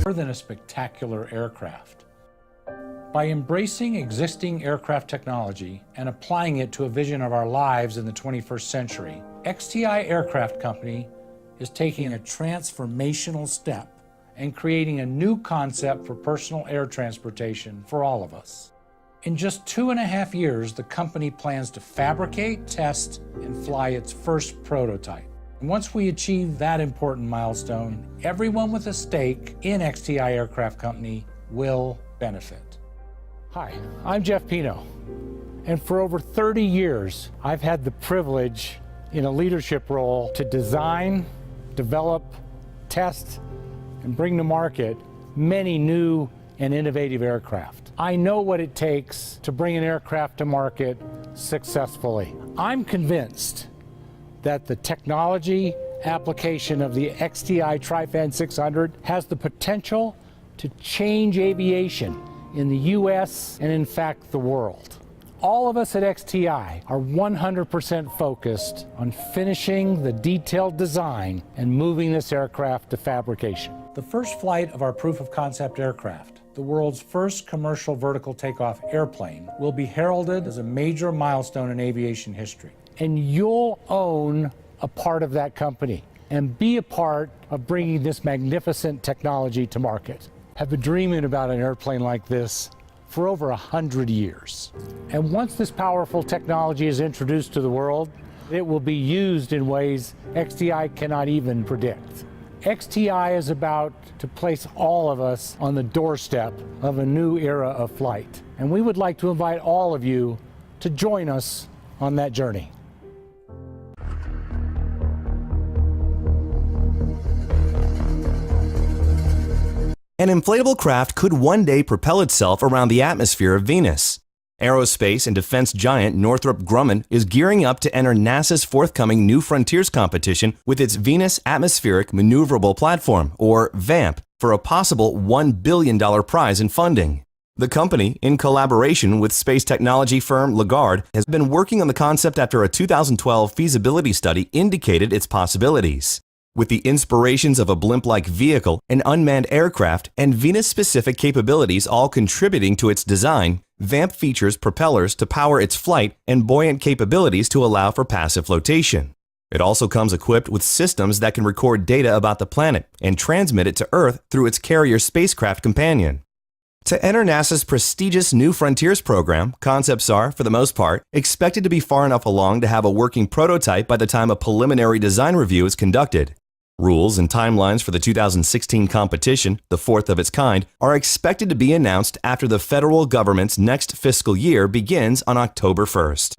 more than a spectacular aircraft. By embracing existing aircraft technology and applying it to a vision of our lives in the 21st century, XTI Aircraft Company is taking a transformational step and creating a new concept for personal air transportation for all of us. In just 2.5 years, the company plans to fabricate, test, and fly its first prototype. And once we achieve that important milestone, everyone with a stake in XTI Aircraft Company will benefit. Hi, I'm Jeff Pino, and for over 30 years, I've had the privilege in a leadership role to design, develop, test, and bring to market many new and innovative aircraft. I know what it takes to bring an aircraft to market successfully. I'm convinced that the technology application of the XTI TriFan 600 has the potential to change aviation in the US and in fact the world. All of us at XTI are 100% focused on finishing the detailed design and moving this aircraft to fabrication. The first flight of our proof of concept aircraft, the world's first commercial vertical takeoff airplane, will be heralded as a major milestone in aviation history. And you'll own a part of that company and be a part of bringing this magnificent technology to market. I've been dreaming about an airplane like this for over 100 years. And once this powerful technology is introduced to the world, it will be used in ways XTI cannot even predict. XTI is about to place all of us on the doorstep of a new era of flight. And we would like to invite all of you to join us on that journey. An inflatable craft could one day propel itself around the atmosphere of Venus. Aerospace and defense giant Northrop Grumman is gearing up to enter NASA's forthcoming New Frontiers competition with its Venus Atmospheric Maneuverable Platform, or VAMP, for a possible $1 billion prize in funding. The company, in collaboration with space technology firm Lagarde, has been working on the concept after a 2012 feasibility study indicated its possibilities. With the inspirations of a blimp-like vehicle, an unmanned aircraft, and Venus-specific capabilities all contributing to its design, VAMP features propellers to power its flight and buoyant capabilities to allow for passive flotation. It also comes equipped with systems that can record data about the planet and transmit it to Earth through its carrier spacecraft companion. To enter NASA's prestigious New Frontiers program, concepts are, for the most part, expected to be far enough along to have a working prototype by the time a preliminary design review is conducted. Rules and timelines for the 2016 competition, the fourth of its kind, are expected to be announced after the federal government's next fiscal year begins on October 1st.